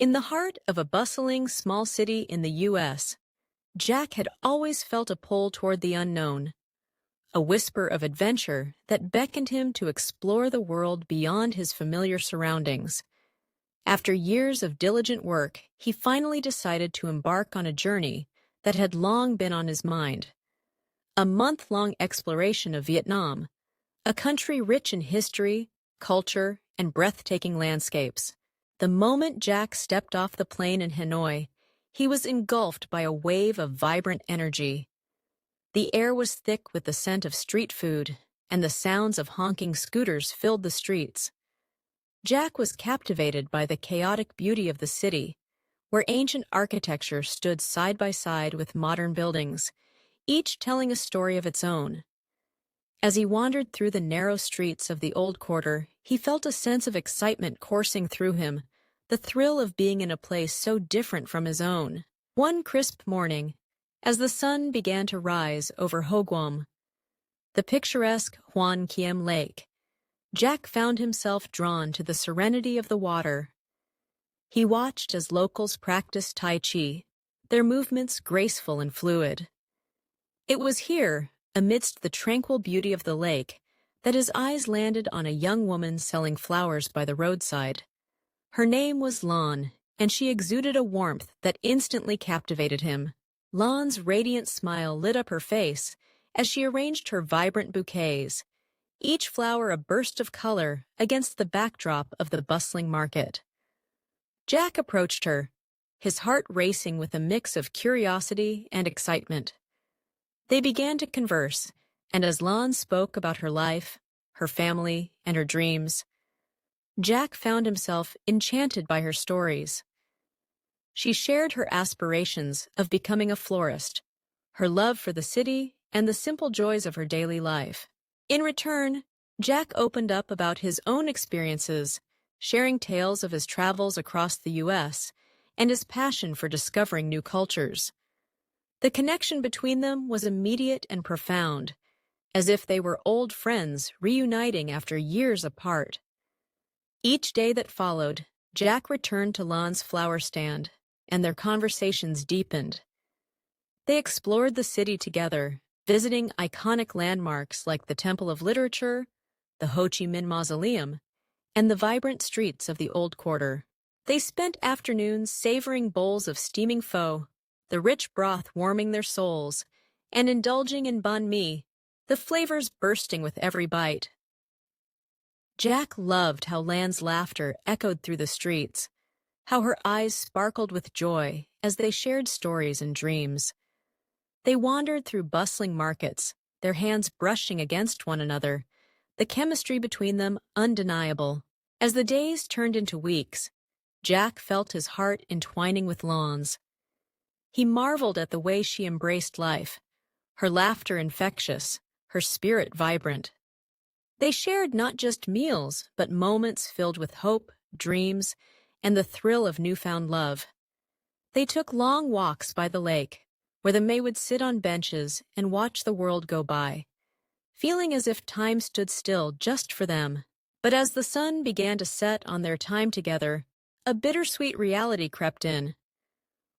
In the heart of a bustling small city in the U.S., Jack had always felt a pull toward the unknown, a whisper of adventure that beckoned him to explore the world beyond his familiar surroundings. After years of diligent work, he finally decided to embark on a journey that had long been on his mind. A month-long exploration of Vietnam, a country rich in history, culture, and breathtaking landscapes. The moment Jack stepped off the plane in Hanoi, he was engulfed by a wave of vibrant energy. The air was thick with the scent of street food, and the sounds of honking scooters filled the streets. Jack was captivated by the chaotic beauty of the city, where ancient architecture stood side by side with modern buildings, each telling a story of its own. As he wandered through the narrow streets of the Old Quarter, he felt a sense of excitement coursing through him, the thrill of being in a place so different from his own. One crisp morning, as the sun began to rise over Ho Guam, the picturesque Hoan Kiem Lake, Jack found himself drawn to the serenity of the water. He watched as locals practiced Tai Chi, their movements graceful and fluid. It was here, amidst the tranquil beauty of the lake, that his eyes landed on a young woman selling flowers by the roadside. Her name was Lan, and she exuded a warmth that instantly captivated him. Lan's radiant smile lit up her face as she arranged her vibrant bouquets, each flower a burst of color against the backdrop of the bustling market. Jack approached her, his heart racing with a mix of curiosity and excitement. They began to converse, and as Lan spoke about her life, her family, and her dreams, Jack found himself enchanted by her stories. She shared her aspirations of becoming a florist, her love for the city, and the simple joys of her daily life. In return, Jack opened up about his own experiences, sharing tales of his travels across the U.S. and his passion for discovering new cultures. The connection between them was immediate and profound, as if they were old friends reuniting after years apart. Each day that followed, Jack returned to Lan's flower stand, and their conversations deepened. They explored the city together, visiting iconic landmarks like the Temple of Literature, the Ho Chi Minh Mausoleum, and the vibrant streets of the Old Quarter. They spent afternoons savoring bowls of steaming pho, the rich broth warming their souls, and indulging in banh mi, the flavors bursting with every bite. Jack loved how Lan's laughter echoed through the streets, how her eyes sparkled with joy as they shared stories and dreams. They wandered through bustling markets, their hands brushing against one another, the chemistry between them undeniable. As the days turned into weeks, Jack felt his heart entwining with Lan's. He marveled at the way she embraced life, her laughter infectious, her spirit vibrant. They shared not just meals, but moments filled with hope, dreams, and the thrill of newfound love. They took long walks by the lake, where the May would sit on benches and watch the world go by, feeling as if time stood still just for them. But as the sun began to set on their time together, a bittersweet reality crept in.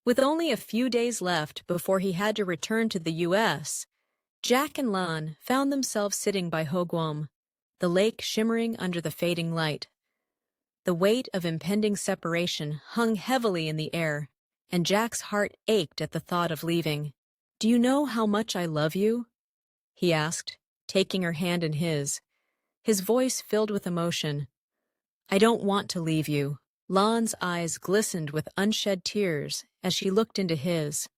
With only a few days left before he had to return to the U.S., Jack and Lan found themselves sitting by Ho Guam, the lake shimmering under the fading light. The weight of impending separation hung heavily in the air, and Jack's heart ached at the thought of leaving. "Do you know how much I love you?" he asked, taking her hand in his voice filled with emotion. "I don't want to leave you." Lan's eyes glistened with unshed tears as she looked into his.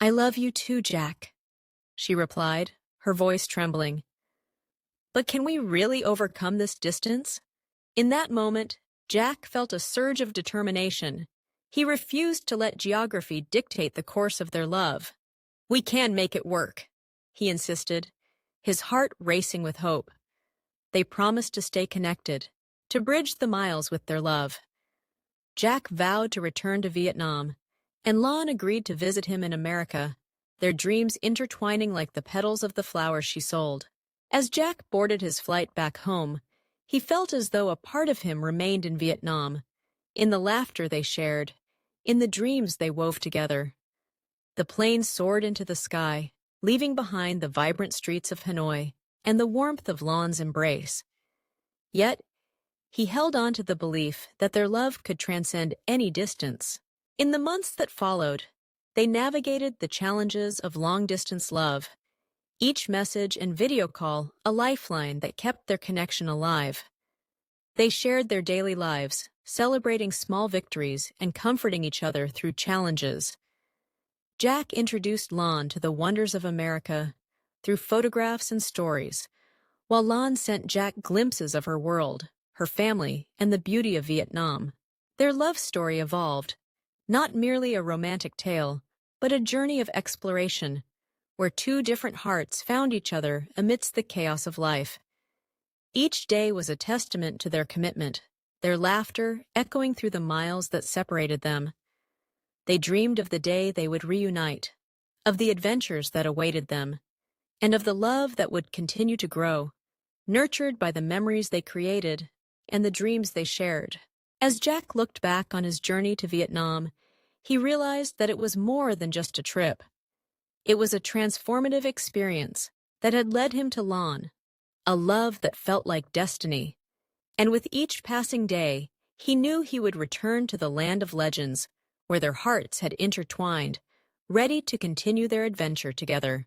"I love you too, Jack," she replied, her voice trembling. "But can we really overcome this distance?" In that moment, Jack felt a surge of determination. He refused to let geography dictate the course of their love. "We can make it work," he insisted, his heart racing with hope. They promised to stay connected, to bridge the miles with their love. Jack vowed to return to Vietnam, and Lan agreed to visit him in America, their dreams intertwining like the petals of the flowers she sold. As Jack boarded his flight back home, he felt as though a part of him remained in Vietnam, in the laughter they shared, in the dreams they wove together. The plane soared into the sky, leaving behind the vibrant streets of Hanoi and the warmth of Lan's embrace. Yet, he held on to the belief that their love could transcend any distance. In the months that followed, they navigated the challenges of long-distance love, each message and video call a lifeline that kept their connection alive. They shared their daily lives, celebrating small victories and comforting each other through challenges. Jack introduced Lan to the wonders of America through photographs and stories, while Lan sent Jack glimpses of her world, her family, and the beauty of Vietnam. Their love story evolved, not merely a romantic tale, but a journey of exploration, where two different hearts found each other amidst the chaos of life. Each day was a testament to their commitment, their laughter echoing through the miles that separated them. They dreamed of the day they would reunite, of the adventures that awaited them, and of the love that would continue to grow, nurtured by the memories they created and the dreams they shared. As Jack looked back on his journey to Vietnam, he realized that it was more than just a trip. It was a transformative experience that had led him to Lan, a love that felt like destiny. And with each passing day, he knew he would return to the land of legends, where their hearts had intertwined, ready to continue their adventure together.